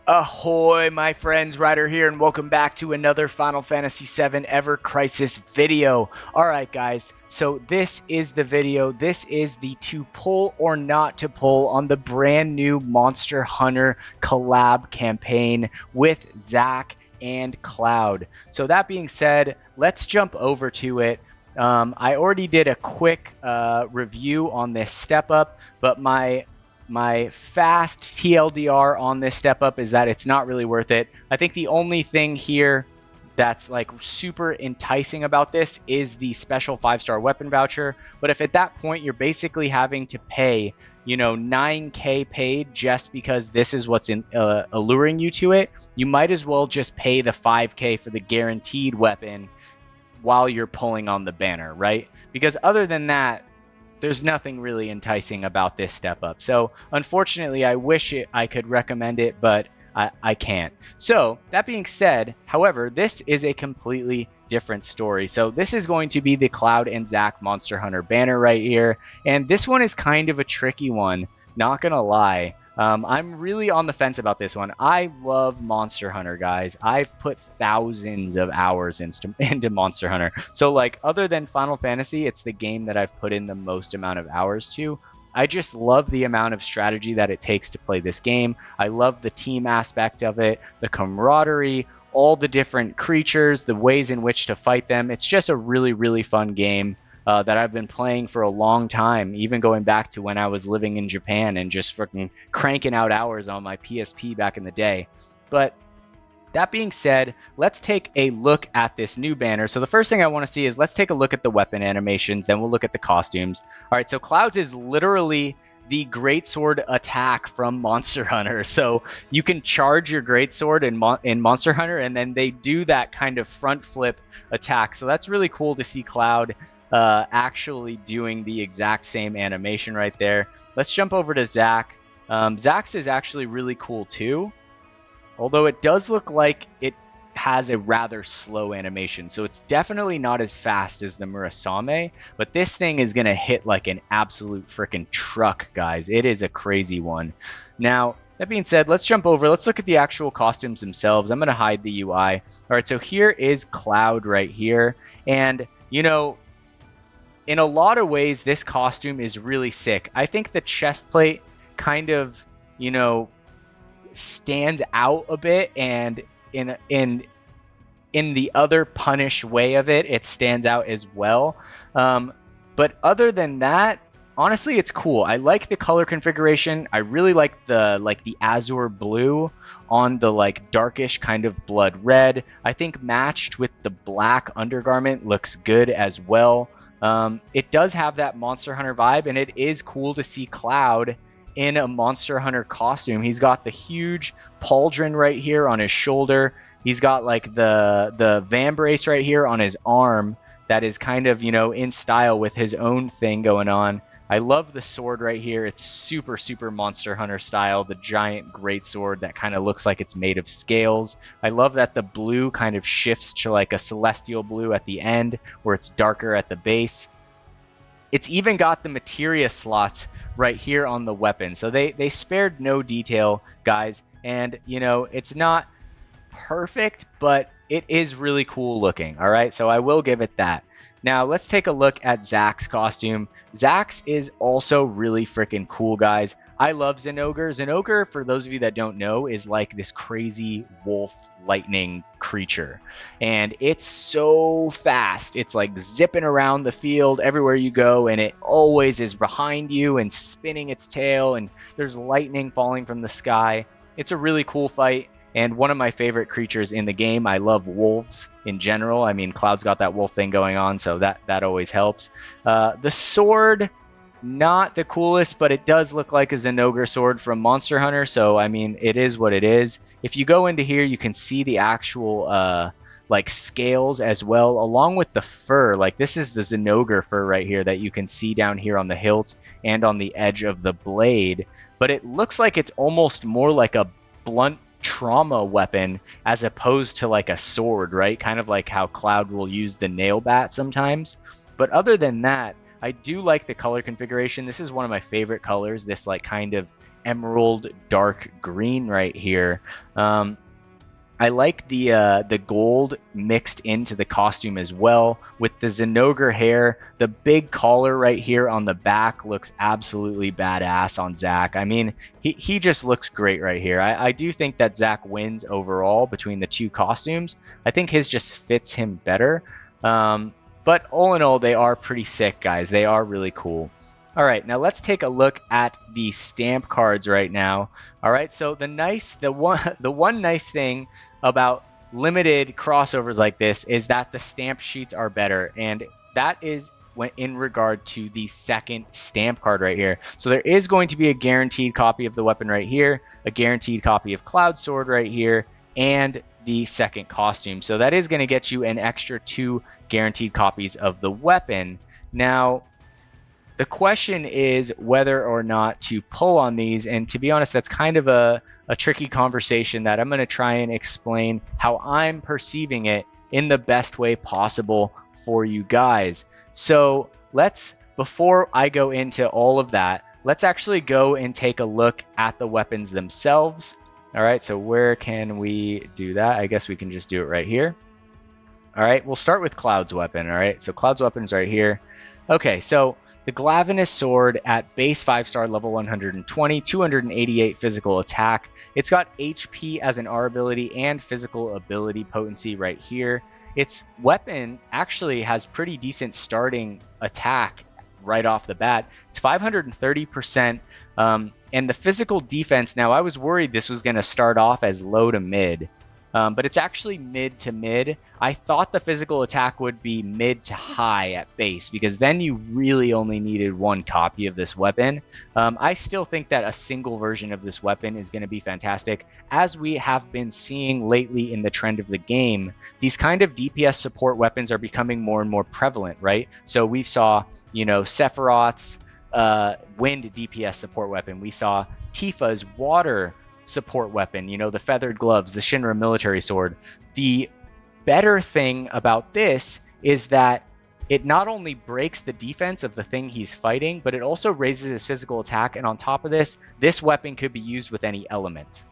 Ahoy, my friends, Ryder here, and welcome back to another Final Fantasy VII Ever Crisis video. Alright guys, so this is the video. This is the to pull or not to pull on the brand new Monster Hunter collab campaign with Zack and Cloud. So that being said, let's jump over to it. I already did a quick review on this step up, but my fast TLDR on this step up is that it's not really worth it. I think the only thing here that's like super enticing about this is the special 5-star weapon voucher. But if at that point you're basically having to pay, you know, 9K paid just because this is what's alluring you to it, you might as well just pay the 5K for the guaranteed weapon while you're pulling on the banner, right? Because other than that, there's nothing really enticing about this step up. So unfortunately, I wish I could recommend it, but I can't. So that being said, however, this is a completely different story. So this is going to be the Cloud and Zack Monster Hunter banner right here. And this one is kind of a tricky one, not gonna lie. I'm really on the fence about this one. I love Monster Hunter, guys. I've put thousands of hours into Monster Hunter. So like, other than Final Fantasy, it's the game that I've put in the most amount of hours to. I just love the amount of strategy that it takes to play this game. I love the team aspect of it, the camaraderie, all the different creatures, the ways in which to fight them. It's just a really, really fun game. That I've been playing for a long time, even going back to when I was living in Japan and just freaking cranking out hours on my PSP back in the day. But that being said, let's take a look at this new banner. So the first thing I want to see is let's take a look at the weapon animations, then we'll look at the costumes. All right, so Cloud's is literally the greatsword attack from Monster Hunter. So you can charge your greatsword in Monster Hunter, and then they do that kind of front flip attack. So that's really cool to see Cloud actually doing the exact same animation right there. Let's jump over to Zack. Zack's is actually really cool too, although it does look like it has a rather slow animation. So it's definitely not as fast as the Murasame, but this thing is going to hit like an absolute freaking truck, guys. It is a crazy one. Now, that being said, let's jump over. Let's look at the actual costumes themselves. I'm going to hide the UI. All right, so here is Cloud right here. And, you know, in a lot of ways, this costume is really sick. I think the chest plate kind of, you know, stands out a bit, and in the other punish way of it, it stands out as well. But other than that, honestly, it's cool. I like the color configuration. I really like the azure blue on the like darkish kind of blood red. I think matched with the black undergarment looks good as well. It does have that Monster Hunter vibe, and it is cool to see Cloud in a Monster Hunter costume. He's got the huge pauldron right here on his shoulder. He's got like the vambrace right here on his arm that is kind of, you know, in style with his own thing going on. I love the sword right here. It's super, super Monster Hunter style. The giant greatsword that kind of looks like it's made of scales. I love that the blue kind of shifts to like a celestial blue at the end where it's darker at the base. It's even got the materia slots right here on the weapon. So they spared no detail, guys. And, you know, it's not perfect, but it is really cool looking. All right, so I will give it that. Now, let's take a look at Zack's costume. Zack's is also really freaking cool, guys. I love Zinogre. Zinogre, for those of you that don't know, is like this crazy wolf lightning creature. And it's so fast. It's like zipping around the field everywhere you go, and it always is behind you and spinning its tail, and there's lightning falling from the sky. It's a really cool fight. And one of my favorite creatures in the game. I love wolves in general. I mean, Cloud's got that wolf thing going on, so that always helps. The sword, not the coolest, but it does look like a Zinogre sword from Monster Hunter, so I mean, it is what it is. If you go into here, you can see the actual like scales as well, along with the fur. Like, this is the Zinogre fur right here that you can see down here on the hilt and on the edge of the blade. But it looks like it's almost more like a blunt trauma weapon as opposed to like a sword, right? Kind of like how Cloud will use the nail bat sometimes. But other than that, I do like the color configuration. This is one of my favorite colors, this like kind of emerald dark green right here. I like the gold mixed into the costume as well with the Zinogre hair. The big collar right here on the back looks absolutely badass on Zack. I mean, he just looks great right here. I do think that Zack wins overall between the two costumes. I think his just fits him better. But all in all, they are pretty sick, guys. They are really cool. All right, now let's take a look at the stamp cards right now. All right, so the one nice thing about limited crossovers like this is that the stamp sheets are better, and that is in regard to the second stamp card right here. So there is going to be a guaranteed copy of the weapon right here, a guaranteed copy of Cloud Sword right here, and the second costume. So that is going to get you an extra 2 guaranteed copies of the weapon. Now, the question is whether or not to pull on these, and to be honest, that's kind of a tricky conversation that I'm going to try and explain how I'm perceiving it in the best way possible for you guys. So before I go into all of that, let's actually go and take a look at the weapons themselves. All right, so where can we do that? I guess we can just do it right here. All right, we'll start with Cloud's weapon. All right, so Cloud's weapon is right here. Okay, so the Glavenus Sword at base 5-star level 120, 288 physical attack. It's got HP as an R ability and physical ability potency right here. Its weapon actually has pretty decent starting attack right off the bat. It's 530%. And the physical defense, now I was worried this was going to start off as low to mid. But it's actually mid to mid. I thought the physical attack would be mid to high at base, because then you really only needed 1 copy of this weapon. I still think that a single version of this weapon is going to be fantastic. As we have been seeing lately in the trend of the game, these kind of DPS support weapons are becoming more and more prevalent, right? So we saw, Sephiroth's wind DPS support weapon. We saw Tifa's water support weapon, the feathered gloves, the Shinra military sword. The better thing about this is that it not only breaks the defense of the thing he's fighting, but it also raises his physical attack. And on top of this weapon could be used with any element,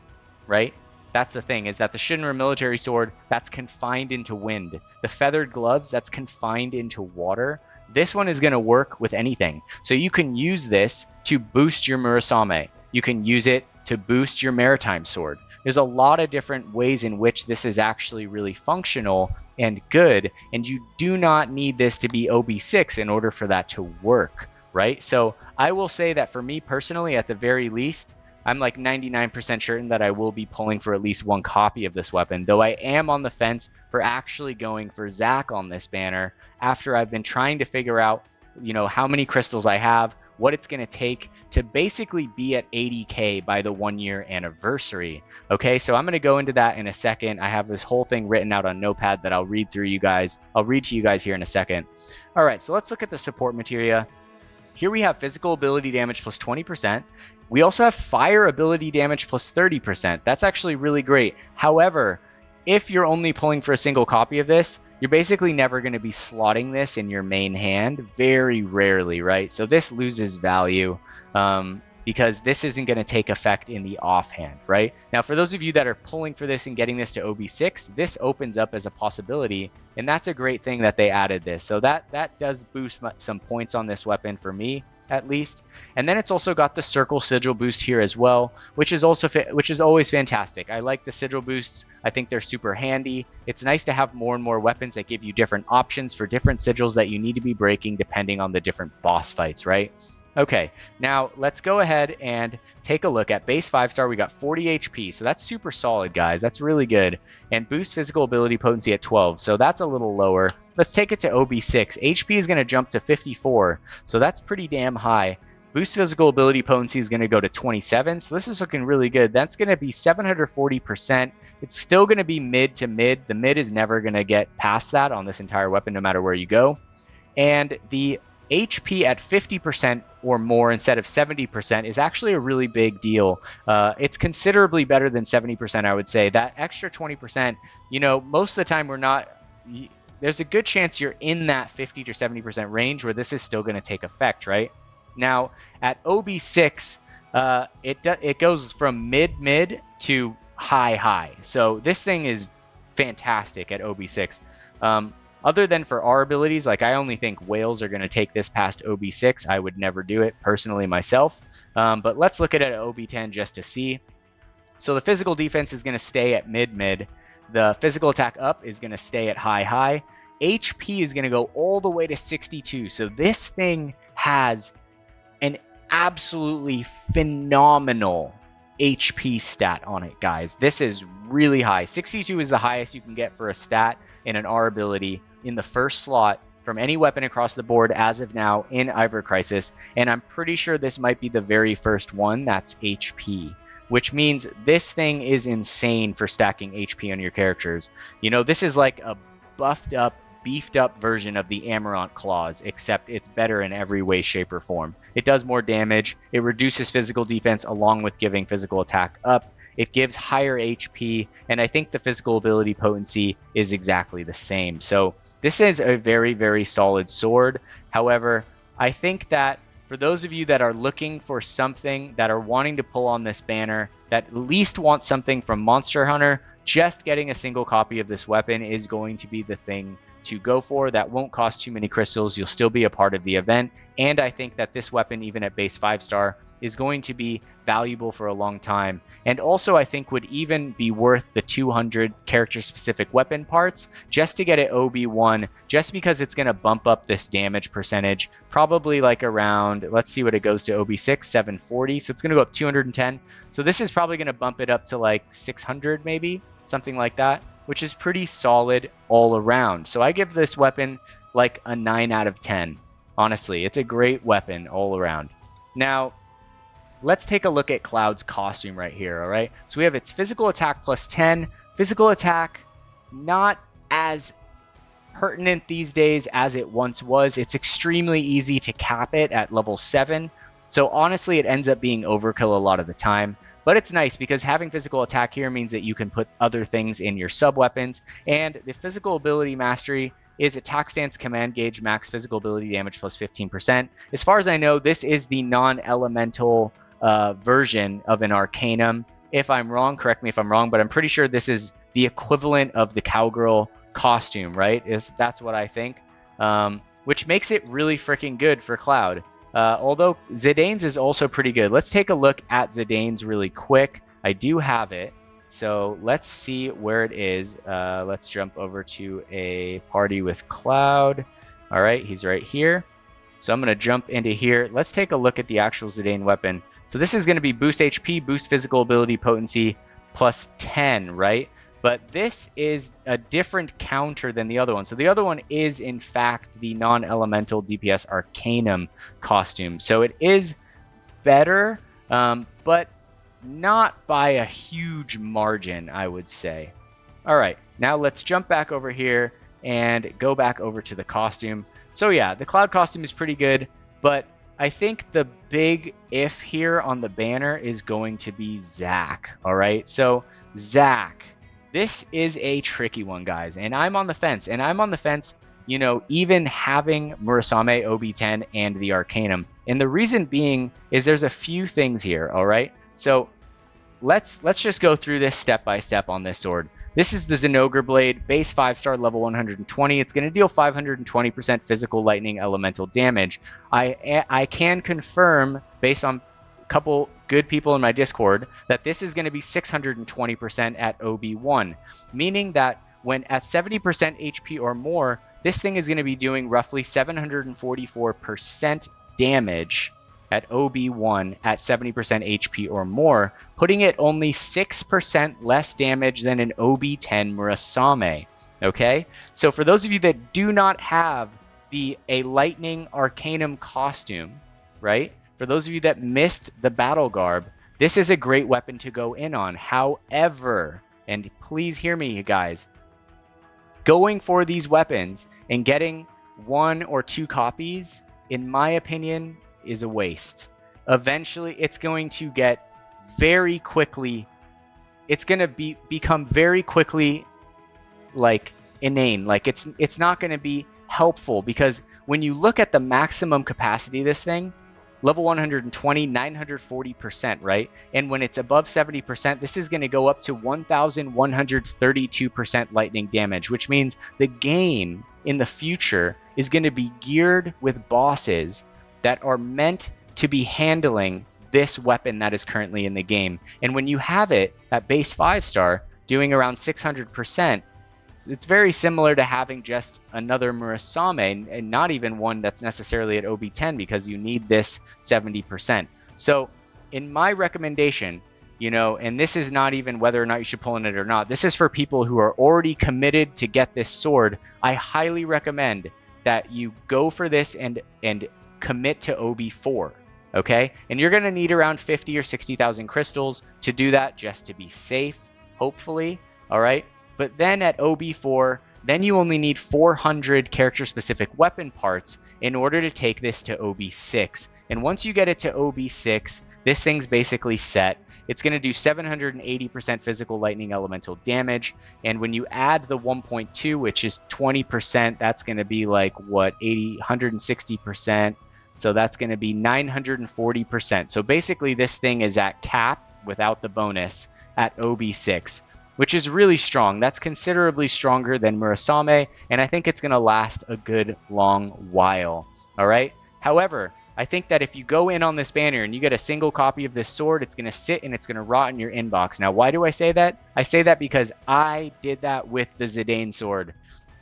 right? That's the thing, is that the Shinra military sword, that's confined into wind. The feathered gloves, that's confined into water. This one is going to work with anything. So you can use this to boost your Murasame. You can use it to boost your maritime sword. There's a lot of different ways in which this is actually really functional and good, and you do not need this to be OB6 in order for that to work, right? So I will say that for me personally, at the very least, I'm like 99% certain that I will be pulling for at least 1 copy of this weapon, though I am on the fence for actually going for Zack on this banner after I've been trying to figure out, how many crystals I have, what it's going to take to basically be at 80K by the 1-year anniversary. Okay, so I'm going to go into that in a second. I have this whole thing written out on Notepad that I'll read to you guys here in a second. All right, so let's look at the support materia. Here we have physical ability damage plus 20%. We also have fire ability damage plus 30%. That's actually really great. However, if you're only pulling for a single copy of this, you're basically never going to be slotting this in your main hand, very rarely, right? So this loses value because this isn't going to take effect in the offhand, right? Now, for those of you that are pulling for this and getting this to OB6, this opens up as a possibility, and that's a great thing that they added this. So that does boost some points on this weapon for me, at least. And then it's also got the circle sigil boost here as well, which is always fantastic. I like the sigil boosts. I think they're super handy. It's nice to have more and more weapons that give you different options for different sigils that you need to be breaking depending on the different boss fights, right? Okay, now let's go ahead and take a look at base 5-star. We got 40 HP, so that's super solid, guys. That's really good. And boost physical ability potency at 12, so that's a little lower. Let's take it to OB6. HP is going to jump to 54, so that's pretty damn high. Boost physical ability potency is going to go to 27, so this is looking really good. That's going to be 740%. It's still going to be mid to mid. The mid is never going to get past that on this entire weapon, no matter where you go. And the HP at 50% or more instead of 70% is actually a really big deal. It's considerably better than 70%, I would say. That extra 20%, most of the time we're not. There's a good chance you're in that 50 to 70% range where this is still going to take effect, right? Now, at OB6, it goes from mid to high. So this thing is fantastic at OB6. Other than for our abilities, like I only think whales are going to take this past OB6. I would never do it personally myself. But let's look at it at OB10 just to see. So the physical defense is going to stay at mid. The physical attack up is going to stay at high. HP is going to go all the way to 62. So this thing has an absolutely phenomenal HP stat on it, guys. This is really high. 62 is the highest you can get for a stat in an R ability in the first slot from any weapon across the board as of now in Ever Crisis. And I'm pretty sure this might be the very first one that's HP, which means this thing is insane for stacking HP on your characters. This is like a buffed up, beefed up version of the Amarant Claws, except it's better in every way, shape, or form. It does more damage. It reduces physical defense along with giving physical attack up. It gives higher HP, and I think the physical ability potency is exactly the same. So this is a very, very solid sword. However, I think that for those of you that are looking for something, that are wanting to pull on this banner, that at least want something from Monster Hunter, just getting a single copy of this weapon is going to be the thing to go for. That won't cost too many crystals. You'll still be a part of the event. And I think that this weapon, even at base 5-star, is going to be valuable for a long time. And also I think would even be worth the 200 character specific weapon parts just to get it OB1, just because it's going to bump up this damage percentage, probably like around, let's see what it goes to OB6, 740. So it's going to go up 210. So this is probably going to bump it up to like 600 maybe, something like that, which is pretty solid all around. So I give this weapon like a 9 out of 10. Honestly, it's a great weapon all around. Now, let's take a look at Cloud's costume right here, all right? So we have its physical attack plus 10. Physical attack, not as pertinent these days as it once was. It's extremely easy to cap it at level 7. So honestly, it ends up being overkill a lot of the time. But it's nice because having physical attack here means that you can put other things in your sub-weapons. And the physical ability mastery is attack stance, command gauge, max physical ability damage plus 15%. As far as I know, this is the non-elemental version of an Arcanum. If I'm wrong, correct me if I'm wrong, but I'm pretty sure this is the equivalent of the Cowgirl costume, right? That's what I think, which makes it really freaking good for Cloud. Although Zidane's is also pretty good. Let's take a look at Zidane's really quick. I do have it. So let's see where it is. Let's jump over to a party with Cloud. All right, he's right here. So I'm going to jump into here. Let's take a look at the actual Zidane weapon. So this is going to be boost HP, boost physical ability potency, plus 10, right? But this is a different counter than the other one. So the other one is, in fact, the non-elemental DPS Arcanum costume. So it is better, but not by a huge margin, I would say. All right, now let's jump back over here and go back over to the costume. So yeah, the Cloud costume is pretty good, but I think the big if here on the banner is going to be Zack. All right, so Zack. This is a tricky one, guys, and I'm on the fence. And I'm on the fence, even having Murasame, OB10, and the Arcanum. And the reason being is there's a few things here, all right? So let's just go through this step by step on this sword. This is the Zinogre Blade, base 5-star, level 120. It's going to deal 520% physical lightning elemental damage. I can confirm, based on couple good people in my Discord, that this is going to be 620% at OB1, meaning that when at 70% HP or more, this thing is going to be doing roughly 744% damage at OB1 at 70% HP or more, putting it only 6% less damage than an OB10 Murasame. Okay, so for those of you that do not have a Lightning Arcanum costume, right? For those of you that missed the battle garb, this is a great weapon to go in on. However, and please hear me, guys, going for these weapons and getting 1 or 2 copies in my opinion, is a waste. Eventually, it's going to get very quickly, it's going to become very quickly like inane. Like it's not going to be helpful, because when you look at the maximum capacity of this thing, level 120, 940%, right? And when it's above 70%, this is going to go up to 1,132% lightning damage, which means the game in the future is going to be geared with bosses that are meant to be handling this weapon that is currently in the game. And when you have it at base 5-star doing around 600%, it's very similar to having just another Murasame, and not even one that's necessarily at OB10, because you need this 70%. So in my recommendation, and this is not even whether or not you should pull in it or not, this is for people who are already committed to get this sword. I highly recommend that you go for this and commit to OB4, okay? And you're going to need around 50 or 60,000 crystals to do that, just to be safe, hopefully, all right? But then at OB4, then you only need 400 character-specific weapon parts in order to take this to OB6. And once you get it to OB6, this thing's basically set. It's going to do 780% physical lightning elemental damage. And when you add the 1.2, which is 20%, that's going to be like, what, 160%. So that's going to be 940%. So basically, this thing is at cap without the bonus at OB6. Which is really strong. That's considerably stronger than Murasame, and I think it's going to last a good long while. All right. However, I think that if you go in on this banner and you get a single copy of this sword, it's going to sit and it's going to rot in your inbox. Now, why do I say that? I say that because I did that with the Zidane sword.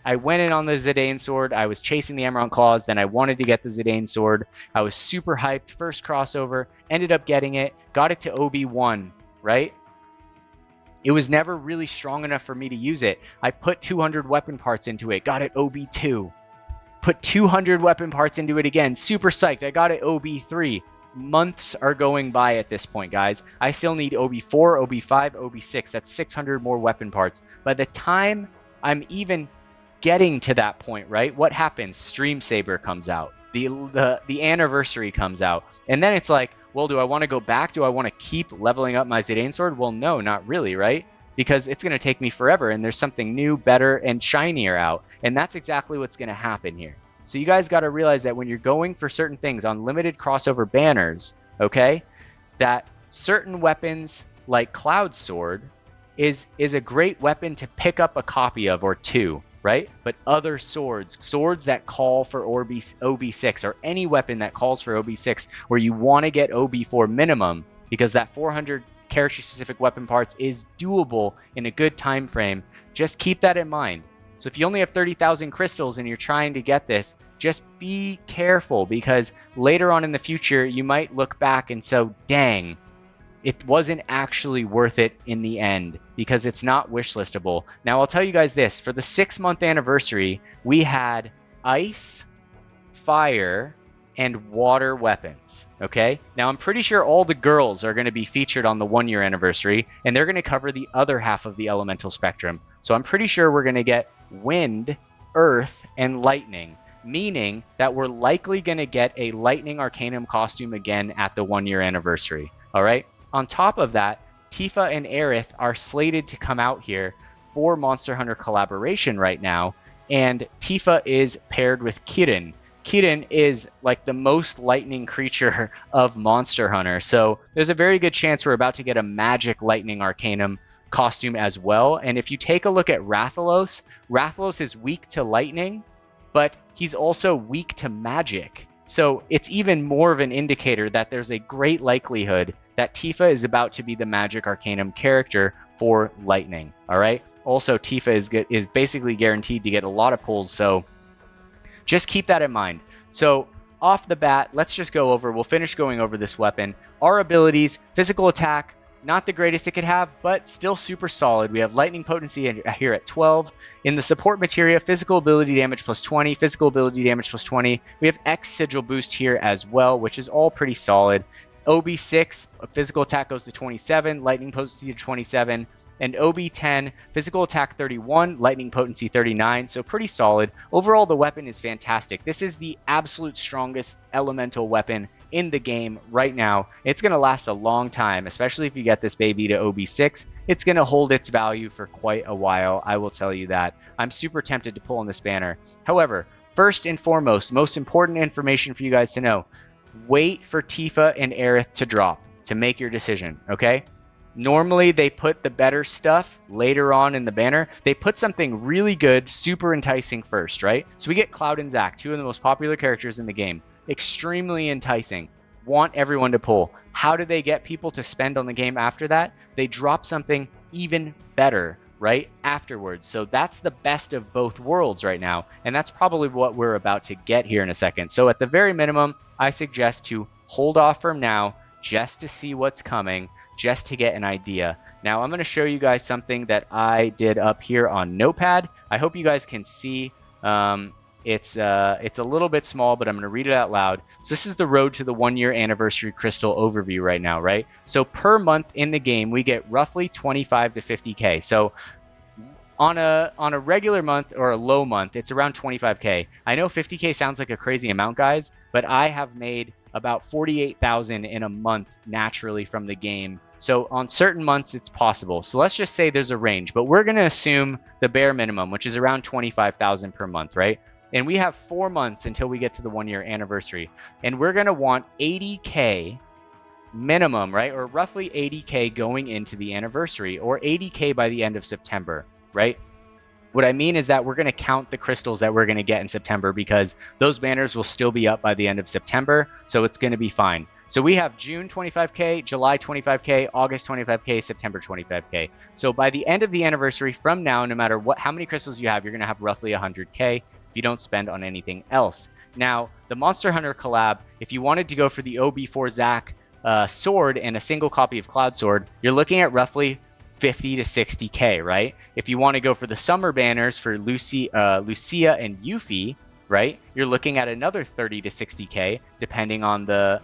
I went in on the Zidane sword. I was chasing the Emerald Claws. Then I wanted to get the Zidane sword. I was super hyped. First crossover. Ended up getting it. Got it to OB1, right? It was never really strong enough for me to use it. I put 200 weapon parts into it, got it OB2. Put 200 weapon parts into it again, super psyched. I got it OB3. Months are going by at this point, guys. I still need OB4, OB5, OB6. That's 600 more weapon parts. By the time I'm even getting to that point, right? What happens? Stream Saber comes out. The anniversary comes out. And then it's like, well, do I want to go back? Do I want to keep leveling up my Zidane sword? Well, no, not really, right? Because it's going to take me forever, and there's something new, better, and shinier out. And that's exactly what's going to happen here. So you guys got to realize that when you're going for certain things on limited crossover banners, okay, that certain weapons like Cloud Sword is a great weapon to pick up a copy of or two, right? But other swords that call for OB6, or any weapon that calls for OB6, where you want to get OB4 minimum, because that 400 character-specific weapon parts is doable in a good time frame. Just keep that in mind. So if you only have 30,000 crystals and you're trying to get this, just be careful, because later on in the future, you might look back and say, dang, it wasn't actually worth it in the end, because it's not wishlistable. Now, I'll tell you guys this. For the 6-month anniversary, we had ice, fire, and water weapons, okay? Now, I'm pretty sure all the girls are going to be featured on the 1-year anniversary, and they're going to cover the other half of the elemental spectrum. So I'm pretty sure we're going to get wind, earth, and lightning, meaning that we're likely going to get a Lightning Arcanum costume again at the 1-year anniversary, all right? On top of that, Tifa and Aerith are slated to come out here for Monster Hunter collaboration right now, and Tifa is paired with Kirin. Kirin is like the most lightning creature of Monster Hunter, so there's a very good chance we're about to get a Magic Lightning Arcanum costume as well. And if you take a look at Rathalos, Rathalos is weak to lightning, but he's also weak to magic. So it's even more of an indicator that there's a great likelihood that Tifa is about to be the Magic Arcanum character for lightning, all right? Also, Tifa is basically guaranteed to get a lot of pulls, so just keep that in mind. So off the bat, let's just go over, we'll finish going over this weapon. Our abilities, physical attack, not the greatest it could have, but still super solid. We have lightning potency here at 12. In the support materia, physical ability damage plus 20, physical ability damage plus 20. We have X sigil boost here as well, which is all pretty solid. OB6, physical attack goes to 27, lightning potency to 27, and OB10, physical attack 31, lightning potency 39, so pretty solid. Overall, the weapon is fantastic. This is the absolute strongest elemental weapon in the game right now. It's going to last a long time, especially if you get this baby to OB6. It's going to hold its value for quite a while, I will tell you that. I'm super tempted to pull in this banner. However, first and foremost, most important information for you guys to know, wait for Tifa and Aerith to drop to make your decision, okay? Normally, they put the better stuff later on in the banner. They put something really good, super enticing first, right? So we get Cloud and Zack, two of the most popular characters in the game. Extremely enticing. Want everyone to pull. How do they get people to spend on the game after that? They drop something even better, right, afterwards. So that's the best of both worlds right now. And that's probably what we're about to get here in a second. So at the very minimum, I suggest to hold off from now just to see what's coming, just to get an idea. Now I'm going to show you guys something that I did up here on Notepad. I hope you guys can see. It's a little bit small, but I'm going to read it out loud. So this is the road to the 1-year anniversary crystal overview right now, right? So per month in the game, we get roughly 25 to 50K. So on a regular month or a low month, it's around 25K. I know 50K sounds like a crazy amount, guys, but I have made about 48,000 in a month naturally from the game. So on certain months, it's possible. So let's just say there's a range, but we're going to assume the bare minimum, which is around 25,000 per month, right? And we have 4 months until we get to the 1-year anniversary. And we're going to want 80K minimum, right? Or roughly 80K going into the anniversary, or 80K by the end of September, right? What I mean is that we're going to count the crystals that we're going to get in September, because those banners will still be up by the end of September. So it's going to be fine. So we have June 25K, July 25K, August 25K, September 25K. So by the end of the anniversary from now, no matter how many crystals you have, you're going to have roughly 100K if you don't spend on anything else. Now, the Monster Hunter collab, if you wanted to go for the OB4 Zack sword and a single copy of Cloud Sword, you're looking at roughly 50 to 60K, right? If you want to go for the summer banners for Lucia and Yuffie, right, you're looking at another 30 to 60K depending on the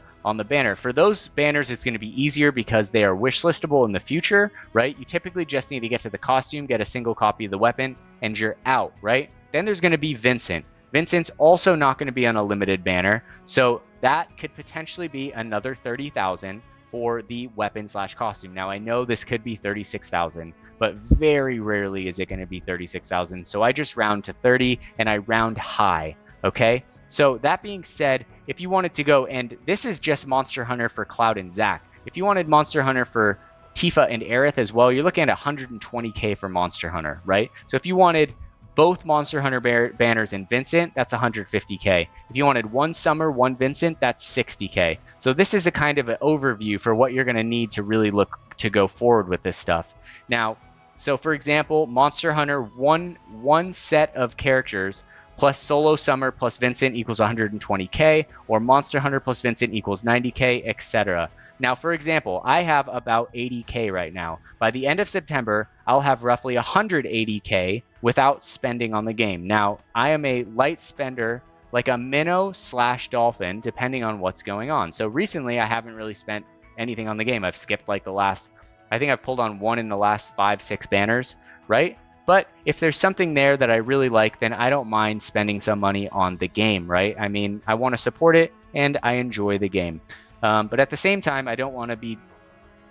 banner. For those banners, it's going to be easier because they are wish listable in the future, right? You typically just need to get to the costume, get a single copy of the weapon, and you're out, right? Then there's going to be Vincent. Vincent's also not going to be on a limited banner, so that could potentially be another 30,000 for the weapon / costume. Now, I know this could be 36,000, but very rarely is it going to be 36,000. So I just round to 30 and I round high, okay? So that being said, if you wanted to go, and this is just Monster Hunter for Cloud and Zack. If you wanted Monster Hunter for Tifa and Aerith as well, you're looking at 120K for Monster Hunter, right? So if you wanted both Monster Hunter banners and Vincent, that's 150K. If you wanted one Summer, one Vincent, that's 60K. So this is a kind of an overview for what you're going to need to really look to go forward with this stuff. Now, so for example, Monster Hunter, one set of characters plus Solo Summer plus Vincent equals 120K, or Monster Hunter plus Vincent equals 90K, etc. Now, for example, I have about 80K right now. By the end of September, I'll have roughly 180K without spending on the game. Now, I am a light spender, like a minnow / dolphin, depending on what's going on. So recently, I haven't really spent anything on the game. I've skipped like I think I've pulled on one in the last 5-6 banners, right? But if there's something there that I really like, then I don't mind spending some money on the game, right? I mean, I want to support it and I enjoy the game. But at the same time, I don't want to be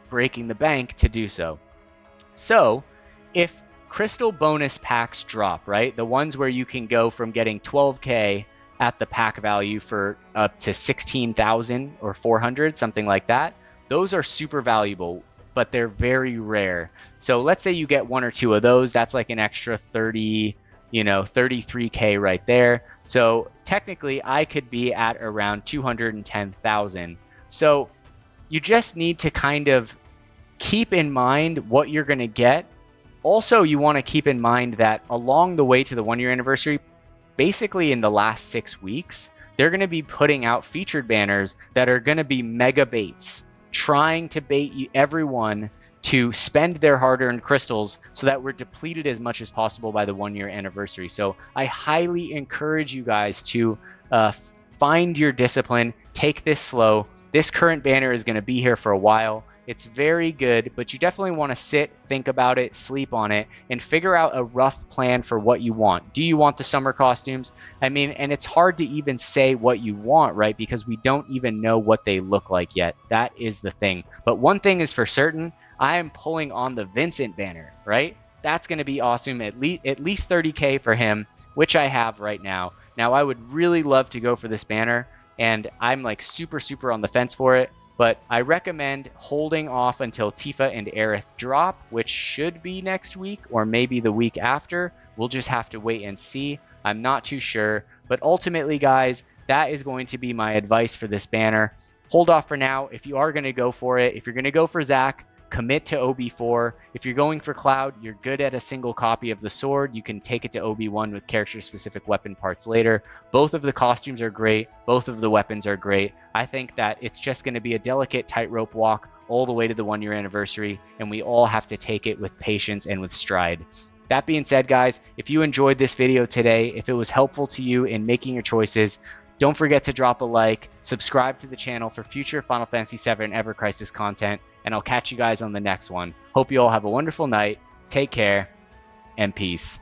breaking the bank to do so. So if crystal bonus packs drop, right? The ones where you can go from getting 12K at the pack value for up to 16,000 or 400, something like that. Those are super valuable, but they're very rare. So let's say you get 1 or 2 of those, that's like an extra 33K right there. So technically I could be at around 210,000. So you just need to kind of keep in mind what you're going to get. Also, you want to keep in mind that along the way to the 1-year anniversary, basically in the last 6 weeks, they're going to be putting out featured banners that are going to be mega baits, trying to bait everyone to spend their hard-earned crystals so that we're depleted as much as possible by the 1-year anniversary. So I highly encourage you guys to find your discipline, take this slow. This current banner is going to be here for a while. It's very good, but you definitely want to sit, think about it, sleep on it, and figure out a rough plan for what you want. Do you want the summer costumes? I mean, and it's hard to even say what you want, right? Because we don't even know what they look like yet. That is the thing. But one thing is for certain, I am pulling on the Vincent banner, right? That's going to be awesome. At least 30K for him, which I have right now. Now, I would really love to go for this banner, and I'm like super on the fence for it, but I recommend holding off until Tifa and Aerith drop, which should be next week or maybe the week after. We'll just have to wait and see. I'm not too sure, but ultimately, guys, that is going to be my advice for this banner. Hold off for now. If you are going to go for it, if you're going to go for Zack, commit to OB4. If you're going for Cloud, you're good at a single copy of the sword. You can take it to OB1 with character-specific weapon parts later. Both of the costumes are great. Both of the weapons are great. I think that it's just going to be a delicate tightrope walk all the way to the 1-year anniversary, and we all have to take it with patience and with stride. That being said, guys, if you enjoyed this video today, if it was helpful to you in making your choices, don't forget to drop a like, subscribe to the channel for future Final Fantasy VII Ever Crisis content, and I'll catch you guys on the next one. Hope you all have a wonderful night, take care, and peace.